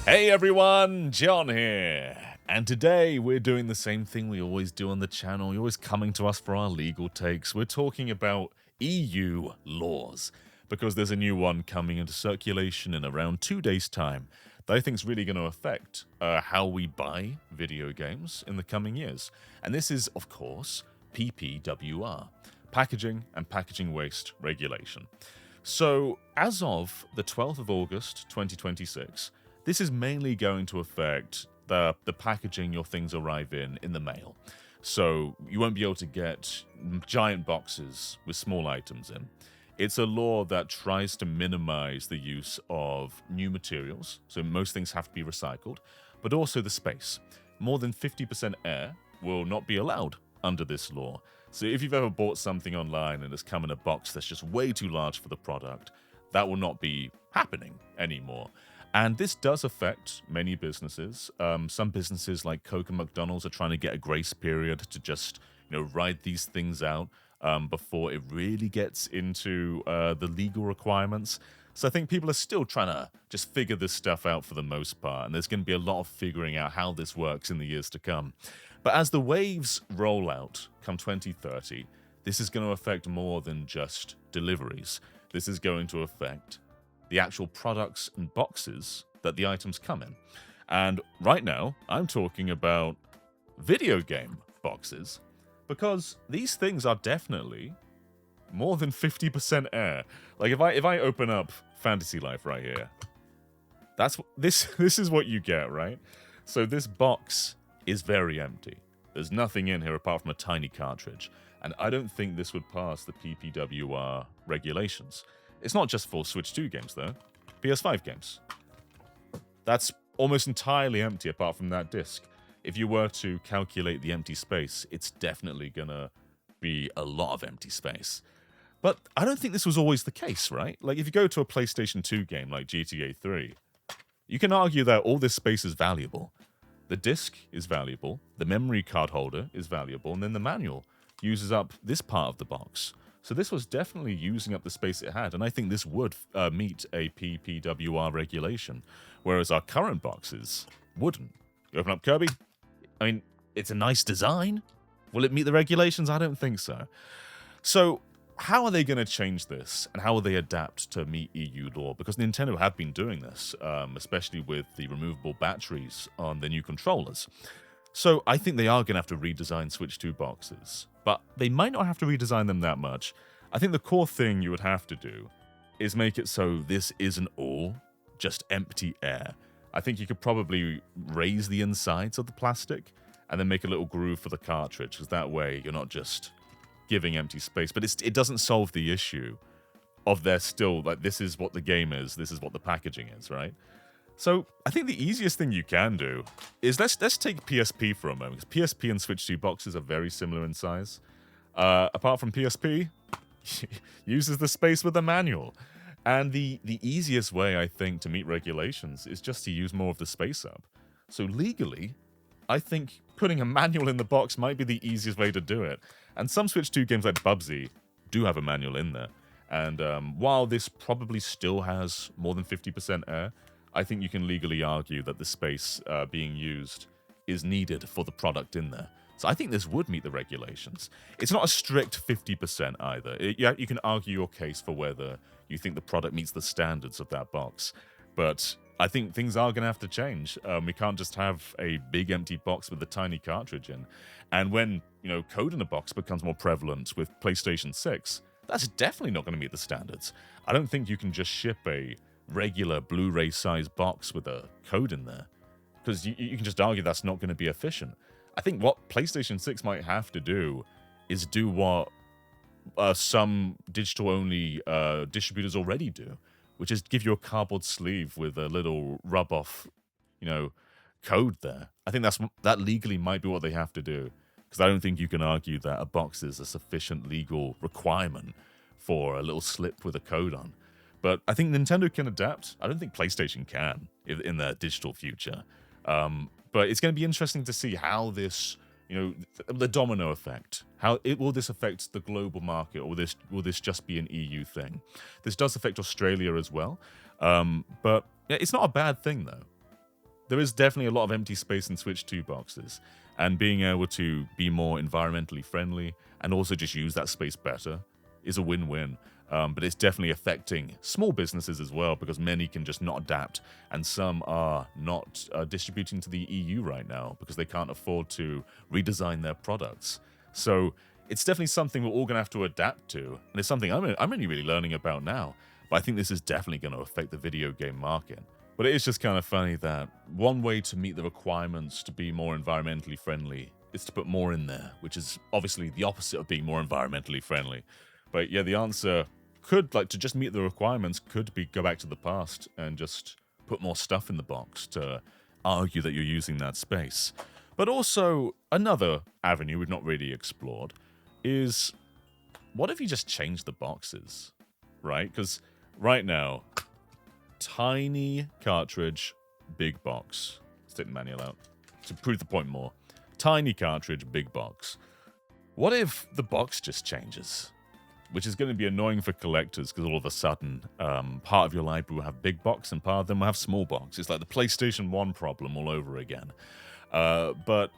Hey everyone, John here. And today we're doing the same thing we always do on the channel. You're always coming to us for our legal takes. We're talking about EU laws because there's a new one coming into circulation in around 2 days' time that I think is really going to affect how we buy video games in the coming years. And this is, of course, PPWR, Packaging and Packaging Waste Regulation. So, as of the 12th of August 2026, this is mainly going to affect the packaging your things arrive in the mail. So you won't be able to get giant boxes with small items in. It's a law that tries to minimize the use of new materials, so most things have to be recycled, but also the space. More than 50% air will not be allowed under this law. So if you've ever bought something online and it's come in a box that's just way too large for the product, that will not be happening anymore. And this does affect many businesses. Some businesses like Coke and McDonald's are trying to get a grace period to just, ride these things out before it really gets into the legal requirements. So I think people are still trying to just figure this stuff out for the most part, and there's going to be a lot of figuring out how this works in the years to come. But as the waves roll out come 2030, this is going to affect more than just deliveries. This is going to affect the actual products and boxes that the items come in. And right now, I'm talking about video game boxes, because these things are definitely more than 50% air. Like if I open up Fantasy Life right here, this is what you get, right? So this box is very empty. There's nothing in here apart from a tiny cartridge. And I don't think this would pass the PPWR regulations. It's not just for Switch 2 games, though. PS5 games. That's almost entirely empty apart from that disc. If you were to calculate the empty space, it's definitely gonna be a lot of empty space. But I don't think this was always the case, right? Like, if you go to a PlayStation 2 game like GTA 3, you can argue that all this space is valuable. The disc is valuable, the memory card holder is valuable, and then the manual uses up this part of the box. So this was definitely using up the space it had, and I think this would meet a PPWR regulation, whereas our current boxes wouldn't. You open up Kirby, I mean, it's a nice design. Will it meet the regulations? I don't think so. So how are they going to change this, and how will they adapt to meet EU law? Because Nintendo have been doing this, especially with the removable batteries on the new controllers. So I think they are going to have to redesign Switch 2 boxes, but they might not have to redesign them that much. I think the core thing you would have to do is make it so this isn't all just empty air. I think you could probably raise the insides of the plastic and then make a little groove for the cartridge, because that way you're not just giving empty space. But it doesn't solve the issue of they're still, like, this is what the game is, this is what the packaging is, right? So I think the easiest thing you can do is let's take PSP for a moment, because PSP and Switch 2 boxes are very similar in size. Apart from PSP, uses the space with the manual. And the easiest way, I think, to meet regulations is just to use more of the space up. So legally, I think putting a manual in the box might be the easiest way to do it. And some Switch 2 games like Bubsy do have a manual in there. And while this probably still has more than 50% air, I think you can legally argue that the space being used is needed for the product in there. So I think this would meet the regulations. It's not a strict 50% either. You can argue your case for whether you think the product meets the standards of that box. But I think things are going to have to change. We can't just have a big empty box with a tiny cartridge in. And when, code in a box becomes more prevalent with PlayStation 6, that's definitely not going to meet the standards. I don't think you can just ship a regular Blu-ray size box with a code in there, because you can just argue that's not going to be efficient. I think what PlayStation 6 might have to do is do what some digital-only distributors already do, which is give you a cardboard sleeve with a little rub-off, code there. I think that legally might be what they have to do, because I don't think you can argue that a box is a sufficient legal requirement for a little slip with a code on. But I think Nintendo can adapt. I don't think PlayStation can in their digital future. But it's going to be interesting to see how this, the domino effect, will this affect the global market, or will this just be an EU thing? This does affect Australia as well. But it's not a bad thing, though. there is definitely a lot of empty space in Switch 2 boxes, and being able to be more environmentally friendly and also just use that space better is a win-win. But it's definitely affecting small businesses as well, because many can just not adapt, and some are not distributing to the EU right now because they can't afford to redesign their products. So it's definitely something we're all going to have to adapt to, and it's something I'm only really learning about now. But I think this is definitely going to affect the video game market. But it is just kind of funny that one way to meet the requirements to be more environmentally friendly is to put more in there, which is obviously the opposite of being more environmentally friendly. But yeah, the answer could, like, to just meet the requirements, could be go back to the past and just put more stuff in the box to argue that you're using that space. But also, another avenue we've not really explored is, what if you just change the boxes, right? Because right now, tiny cartridge, big box. Let's take the manual out to prove the point more. Tiny cartridge, big box. What if the box just changes? Which is going to be annoying for collectors, because all of a sudden, part of your library will have big box and part of them will have small box. It's like the PlayStation 1 problem all over again. But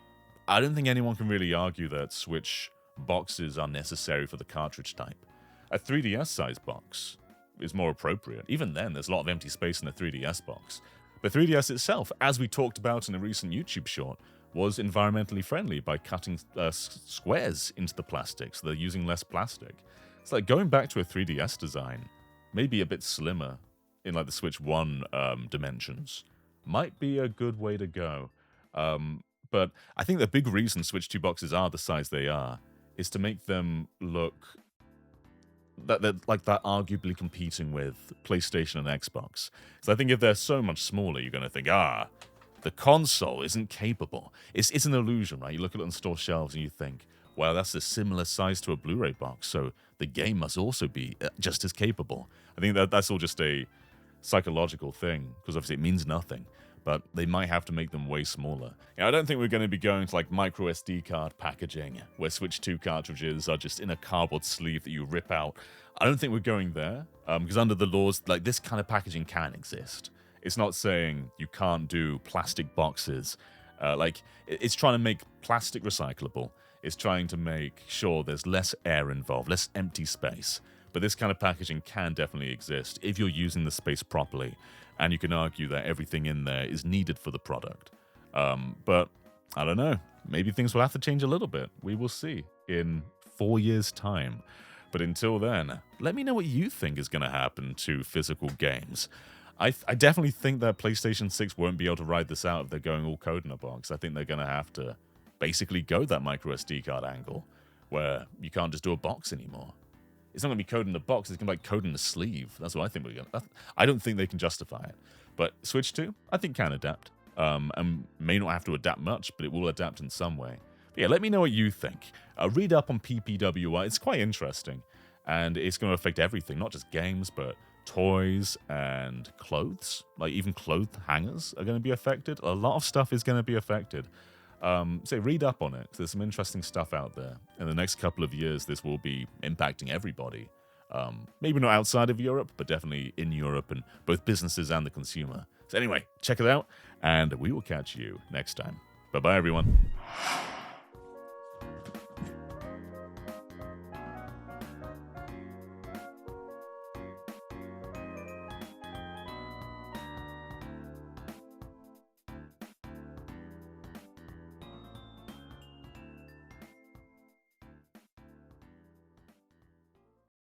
I don't think anyone can really argue that Switch boxes are necessary for the cartridge type. A 3DS size box is more appropriate. Even then, there's a lot of empty space in the 3DS box. The 3DS itself, as we talked about in a recent YouTube short, was environmentally friendly by cutting squares into the plastic, so they're using less plastic. It's like going back to a 3DS design, maybe a bit slimmer in like the Switch 1 dimensions, might be a good way to go. But I think the big reason Switch 2 boxes are the size they are is to make them look that they're arguably competing with PlayStation and Xbox. So I think if they're so much smaller, you're going to think, the console isn't capable. It's an illusion, right? You look at it on store shelves and you think, wow, that's a similar size to a Blu-ray box, so the game must also be just as capable. I think that's all just a psychological thing, because obviously it means nothing, but they might have to make them way smaller. I don't think we're going to be going to like micro SD card packaging, where Switch 2 cartridges are just in a cardboard sleeve that you rip out. I don't think we're going there, because under the laws, like, this kind of packaging can exist. It's not saying you can't do plastic boxes. It's trying to make plastic recyclable. It's trying to make sure there's less air involved, less empty space. But this kind of packaging can definitely exist if you're using the space properly, and you can argue that everything in there is needed for the product. But I don't know. Maybe things will have to change a little bit. We will see in 4 years' time. But until then, let me know what you think is going to happen to physical games. I definitely think that PlayStation 6 won't be able to ride this out if they're going all code in a box. I think they're going to have to basically go that micro SD card angle, where you can't just do a box anymore. It's not going to be code in the box, it's going to be like code in the sleeve. That's what I think we're going to... I don't think they can justify it. But Switch 2, I think can adapt. And may not have to adapt much, but it will adapt in some way. But yeah, let me know what you think. Read up on PPWI, it's quite interesting. And it's going to affect everything, not just games, but toys and clothes. Like even clothes hangers are going to be affected. A lot of stuff is going to be affected. So read up on it. There's some interesting stuff out there. In the next couple of years, this will be impacting everybody. Maybe not outside of Europe, but definitely in Europe, and both businesses and the consumer. So anyway, check it out, and we will catch you next time. Bye-bye, everyone.